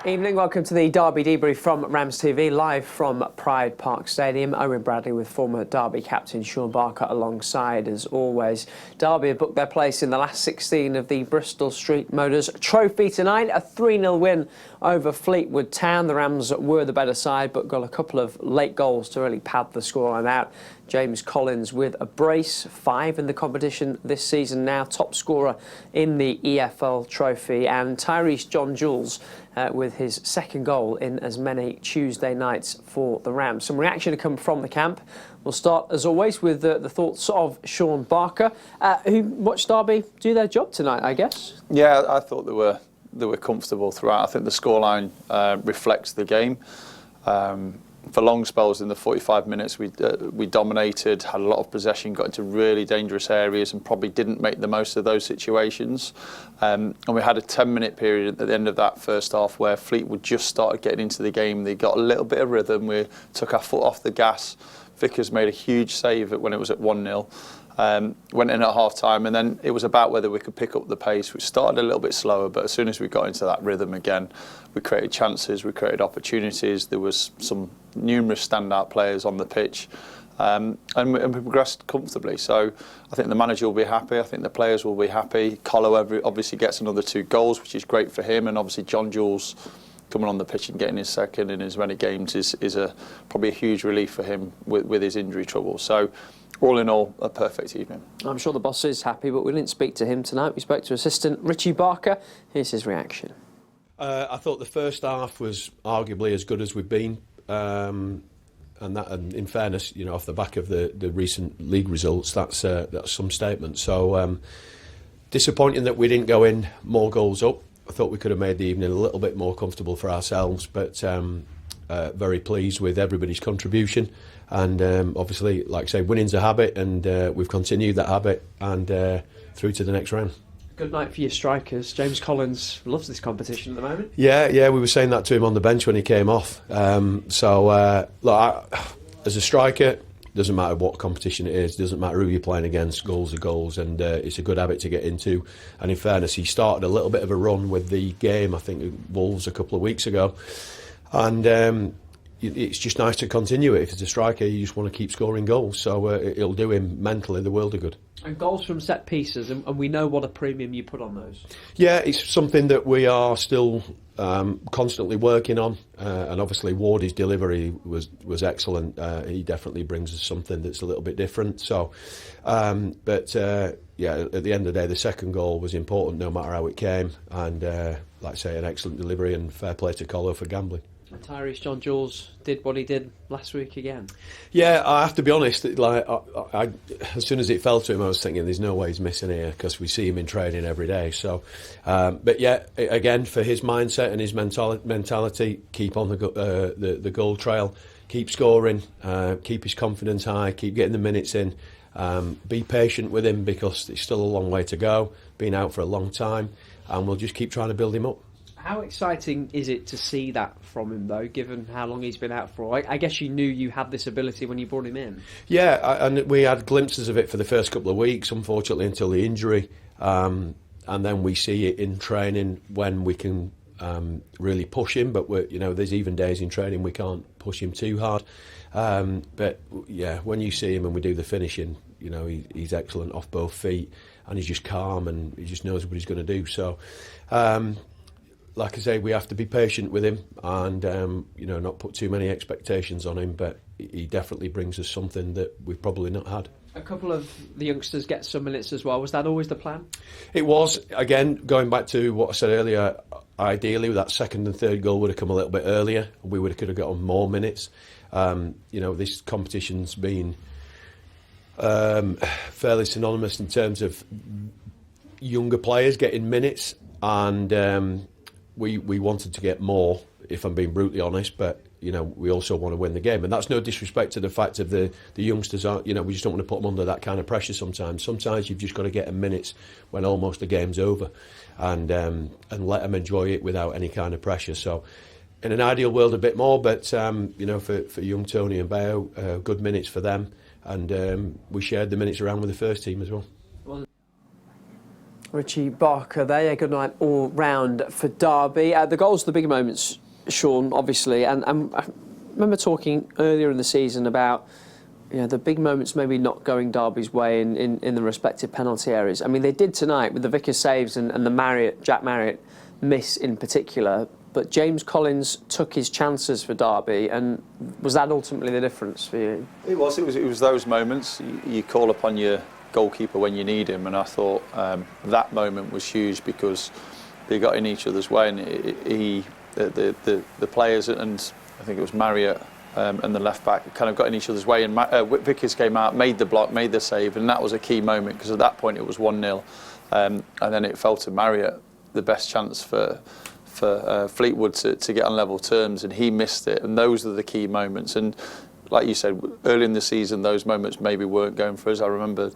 Evening, welcome to the Derby debrief from RamsTV, live from Pride Park Stadium. Owen Bradley with former Derby captain Shaun Barker alongside, as always. Derby have booked their place in the last 16 of the Bristol Street Motors Trophy tonight. A 3-0 win over Fleetwood Town. The Rams were the better side, but got a couple of late goals to really pad the scoreline out. James Collins with a brace, 5 in the competition this season now, top scorer in the EFL Trophy, and Tyrese John Jules with his second goal in as many Tuesday nights for the Rams. Some reaction to come from the camp. We'll start, as always, with the thoughts of Shaun Barker, who watched Derby do their job tonight, I guess. Yeah, I thought they were comfortable throughout. I think the scoreline reflects the game. For long spells in the 45 minutes, we dominated, had a lot of possession, got into really dangerous areas and probably didn't make the most of those situations. And we had a 10-minute period at the end of that first half where Fleetwood just started getting into the game. They got a little bit of rhythm. We took our foot off the gas. Vickers made a huge save when it was at 1-0. Went in at half-time, and then it was about whether we could pick up the pace. We started a little bit slower, but as soon as we got into that rhythm again, we created chances, we created opportunities. There was some numerous standout players on the pitch, and we progressed comfortably. So I think the manager will be happy. I think the players will be happy. Colo obviously gets another 2 goals, which is great for him, and obviously John Jules coming on the pitch and getting his second in as many games is probably a huge relief for him with his injury trouble. So all in all, a perfect evening. I'm sure the boss is happy, but we didn't speak to him tonight. We spoke to assistant Richie Barker. Here's his reaction. I thought the first half was arguably as good as we've been, and in fairness, you know, off the back of the recent league results, that's some statement. So disappointing that we didn't go in more goals up. I thought we could have made the evening a little bit more comfortable for ourselves, but very pleased with everybody's contribution. And obviously, like I say, winning's a habit, and we've continued that habit and through to the next round. Good night for your strikers. James Collins loves this competition at the moment. Yeah, we were saying that to him on the bench when he came off. Look, as a striker, doesn't matter what competition it is, doesn't matter who you're playing against, goals are goals, and it's a good habit to get into. And in fairness, he started a little bit of a run with the game, I think, Wolves a couple of weeks ago. And it's just nice to continue it. If it's a striker, you just want to keep scoring goals. So it'll do him mentally the world of good. And goals from set pieces, and we know what a premium you put on those. Yeah, it's something that we are still constantly working on. And obviously Wardy's delivery was excellent. He definitely brings us something that's a little bit different. So, yeah, at the end of the day, the second goal was important no matter how it came. And like I say, an excellent delivery, and fair play to Colo for gambling. And Tyrese John Jules did what he did last week again. Yeah, I have to be honest. Like, I as soon as it fell to him, I was thinking, "There's no way he's missing here," because we see him in training every day. So, but yeah, again, for his mindset and his mentality, keep on the goal trail, keep scoring, keep his confidence high, keep getting the minutes in. Be patient with him because it's still a long way to go. Been out for a long time, and we'll just keep trying to build him up. How exciting is it to see that from him, though, given how long he's been out for? I guess you knew you had this ability when you brought him in. Yeah, and we had glimpses of it for the first couple of weeks, unfortunately, until the injury. And then we see it in training when we can really push him. But, there's even days in training we can't push him too hard. But, yeah, when you see him and we do the finishing, he's excellent off both feet, and he's just calm and he just knows what he's going to do. So, like I say, we have to be patient with him and, not put too many expectations on him, but he definitely brings us something that we've probably not had. A couple of the youngsters get some minutes as well. Was that always the plan? It was. Again, going back to what I said earlier, ideally that second and third goal would have come a little bit earlier. We could have gotten more minutes. This competition's been fairly synonymous in terms of younger players getting minutes, and we wanted to get more, if I'm being brutally honest, but we also want to win the game, and that's no disrespect to the fact of the youngsters. We just don't want to put them under that kind of pressure sometimes. Sometimes you've just got to get them minutes when almost the game's over, and let them enjoy it without any kind of pressure. So in an ideal world a bit more, but for young Tony and Bayo, good minutes for them, and we shared the minutes around with the first team as well. Richie Barker there. Yeah, good night all round for Derby. The goals are the big moments, Shaun, obviously. And I remember talking earlier in the season about the big moments maybe not going Derby's way in the respective penalty areas. I mean, they did tonight with the Vickers saves and the Jack Marriott miss in particular. But James Collins took his chances for Derby, and was that ultimately the difference for you? It was those moments. You call upon your goalkeeper when you need him, and I thought that moment was huge because they got in each other's way, and the players, and I think it was Marriott and the left back, kind of got in each other's way, and Vickers came out, made the block, made the save, and that was a key moment because at that point it was 1-0, and then it fell to Marriott, the best chance for Fleetwood to get on level terms, and he missed it, and those are the key moments. And like you said, early in the season those moments maybe weren't going for us. I remember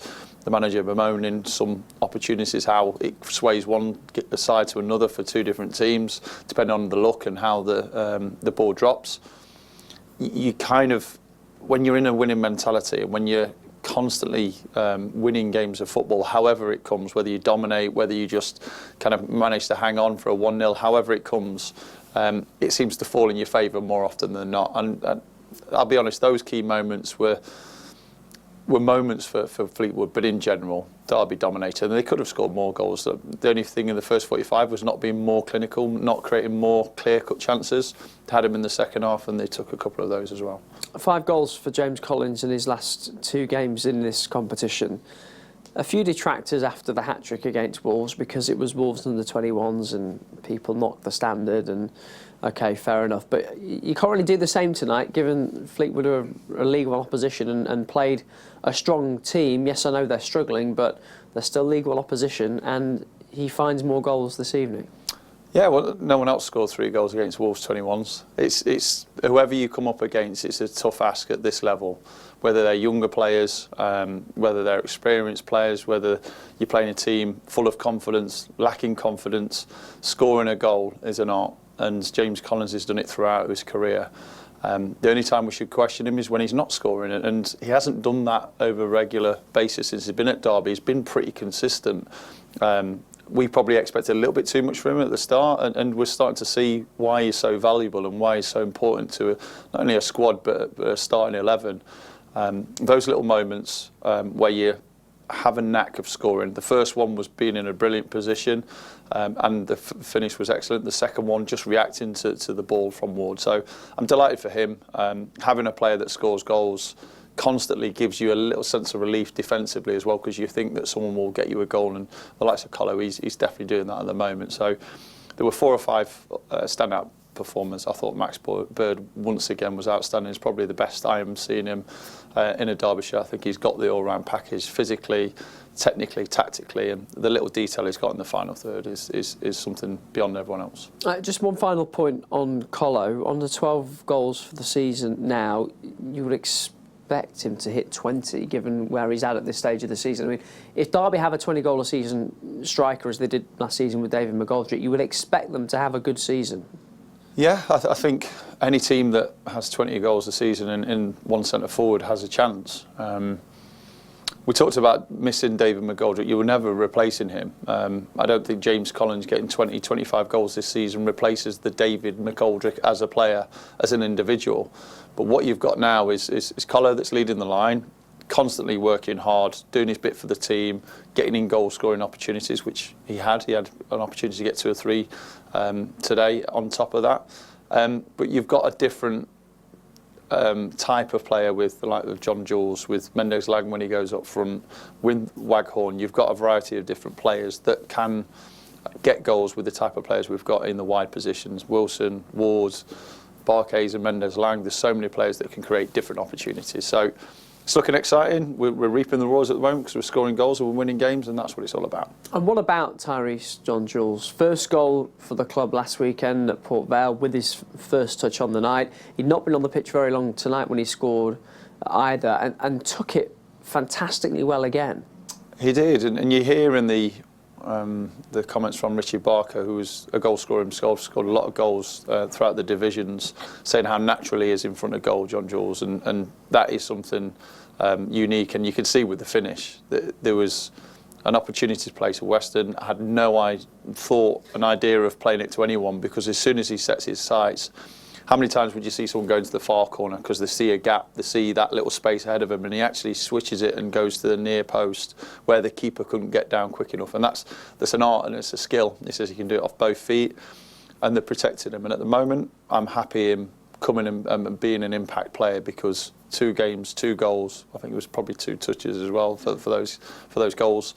the manager bemoaning some opportunities, how it sways one side to another for two different teams depending on the look and how the ball drops. You kind of, when you're in a winning mentality and when you're constantly winning games of football, however it comes, whether you dominate, whether you just kind of manage to hang on for a 1-0, however it comes, it seems to fall in your favour more often than not. And I'll be honest, those key moments were moments for Fleetwood, but in general, Derby dominated, and they could have scored more goals. The only thing in the first 45 was not being more clinical, not creating more clear-cut chances. They had him in the second half, and they took a couple of those as well. 5 goals for James Collins in his last 2 games in this competition. A few detractors after the hat-trick against Wolves because it was Wolves under 21s and people knocked the standard, and OK, fair enough. But you can't really do the same tonight, given Fleetwood are a League One opposition and played a strong team. Yes, I know they're struggling, but they're still League One opposition, and he finds more goals this evening. Yeah, well, no one else scored 3 goals against Wolves 21s. It's whoever you come up against, it's a tough ask at this level. Whether they're younger players, whether they're experienced players, whether you're playing a team full of confidence, lacking confidence, scoring a goal is an art. And James Collins has done it throughout his career. The only time we should question him is when he's not scoring, and he hasn't done that over a regular basis since he's been at Derby. He's been pretty consistent. We probably expected a little bit too much from him at the start, and we're starting to see why he's so valuable and why he's so important to not only a squad but a starting 11. Those little moments where you have a knack of scoring. The first one was being in a brilliant position, and the finish was excellent. The second one, just reacting to the ball from Ward. So I'm delighted for him. Having a player that scores goals constantly gives you a little sense of relief defensively as well, because you think that someone will get you a goal, and the likes of Colo, he's definitely doing that at the moment. So there were 4 or 5 standout performers. I thought Max Bird once again was outstanding. He's probably the best I am seeing him in a Derbyshire. I think he's got the all-round package, physically, technically, tactically, and the little detail he's got in the final third is something beyond everyone else. Just one final point on Colo. On the 12 goals for the season now, you would expect him to hit 20, given where he's at this stage of the season. I mean, if Derby have a 20-goal-a-season striker, as they did last season with David McGoldrick, you would expect them to have a good season. Yeah, I think any team that has 20 goals a season in one centre forward has a chance. We talked about missing David McGoldrick. You were never replacing him. I don't think James Collins getting 20, 25 goals this season replaces the David McGoldrick as a player, as an individual. But what you've got now is Colo that's leading the line, constantly working hard, doing his bit for the team, getting in goal-scoring opportunities, which he had. He had an opportunity to get 2 or 3 today on top of that. But you've got a different type of player with the like of John Jules, with Mendes-Lang when he goes up front, with Waghorn. You've got a variety of different players that can get goals with the type of players we've got in the wide positions. Wilson, Ward, Barkes and Mendes-Lang. There's so many players that can create different opportunities. So it's looking exciting. We're reaping the rewards at the moment because we're scoring goals and we're winning games, and that's what it's all about. And what about Tyrese John Jules? First goal for the club last weekend at Port Vale with his first touch on the night. He'd not been on the pitch very long tonight when he scored either, and took it fantastically well again. He did, and you hear in the comments from Richie Barker, who was a goal scorer himself, scored a lot of goals throughout the divisions, saying how natural he is in front of goal, John Jules, and that is something unique. And you can see with the finish that there was an opportunity to play to Western. I had no idea of playing it to anyone, because as soon as he sets his sights, how many times would you see someone go into the far corner because they see a gap, they see that little space ahead of him, and he actually switches it and goes to the near post where the keeper couldn't get down quick enough. And that's an art and it's a skill. He says he can do it off both feet, and they're protecting him. And at the moment, I'm happy him coming and being an impact player, because 2 games, 2 goals. I think it was probably 2 touches as well for those goals.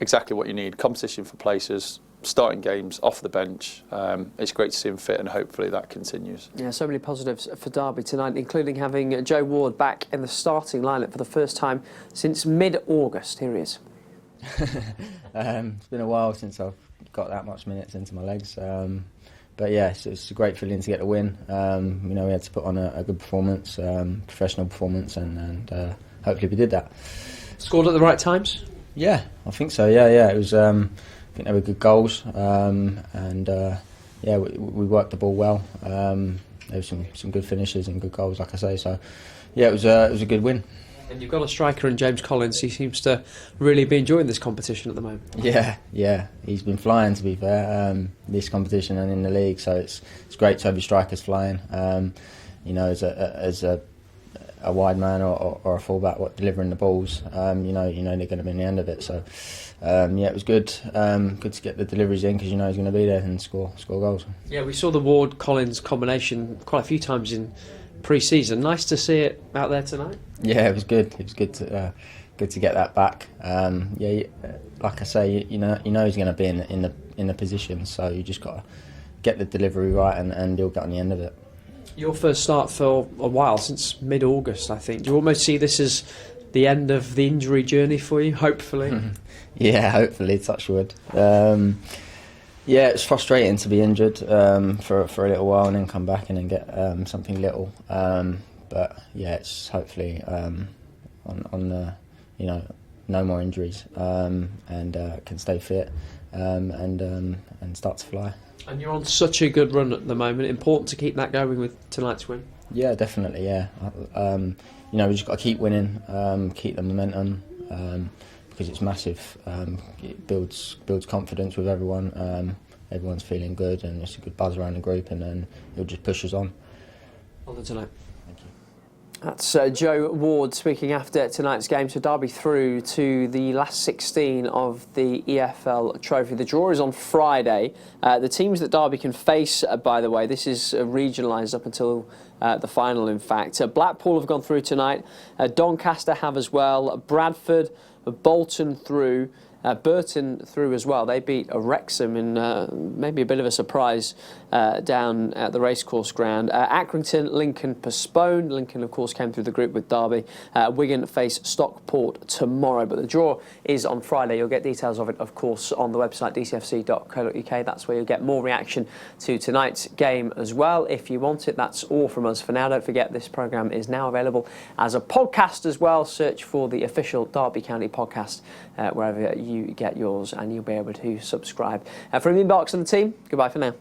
Exactly what you need. Competition for places, starting games, off the bench. It's great to see him fit, and hopefully that continues. Yeah, so many positives for Derby tonight, including having Joe Ward back in the starting lineup for the first time since mid-August. Here he is. It's been a while since I've got that much minutes into my legs. But yeah, it's a great feeling to get the win. We had to put on a good performance, professional performance, and hopefully we did that. Scored at the right times? Yeah, I think so. Yeah. It was. I think they were good goals, and we worked the ball well. There were some good finishes and good goals, like I say. So yeah, it was a good win. And you've got a striker in James Collins. He seems to really be enjoying this competition at the moment. Yeah, he's been flying, to be fair, this competition and in the league. So it's great to have your strikers flying. As a wide man or a fullback, delivering the balls, they're going to be in the end of it. So it was good. Good to get the deliveries in, because he's going to be there and score goals. Yeah, we saw the Ward-Collins combination quite a few times in pre-season. Nice to see it out there tonight. Yeah, it was good. It was good to get that back. Like I say, you know he's going to be in the position, so you just got to get the delivery right, and he'll get on the end of it. Your first start for a while, since mid-August, I think. Do you almost see this as the end of the injury journey for you, hopefully? Yeah, hopefully, touch wood. It's frustrating to be injured for a little while and then come back and then get something little. But yeah, it's hopefully no more injuries, and can stay fit and start to fly. And you're on such a good run at the moment. Important to keep that going with tonight's win. Yeah, definitely. Yeah, we just got to keep winning, keep the momentum, because it's massive. It builds confidence with everyone. Everyone's feeling good, and it's a good buzz around the group, and then it'll just push us on. Well done tonight. Thank you. That's Joe Ward speaking after tonight's game. So Derby through to the last 16 of the EFL Trophy. The draw is on Friday. The teams that Derby can face, by the way, this is regionalised up until the final, in fact. Blackpool have gone through tonight. Doncaster have as well. Bradford, Bolton through. Burton through as well. They beat Wrexham in maybe a bit of a surprise down at the racecourse ground. Accrington, Lincoln postponed. Lincoln, of course, came through the group with Derby. Wigan face Stockport tomorrow, but the draw is on Friday. You'll get details of it, of course, on the website dcfc.co.uk. That's where you'll get more reaction to tonight's game as well, if you want it. That's all from us for now. Don't forget, this programme is now available as a podcast as well. Search for the official Derby County podcast wherever you get yours, and you'll be able to subscribe. From the inbox and the team, goodbye for now.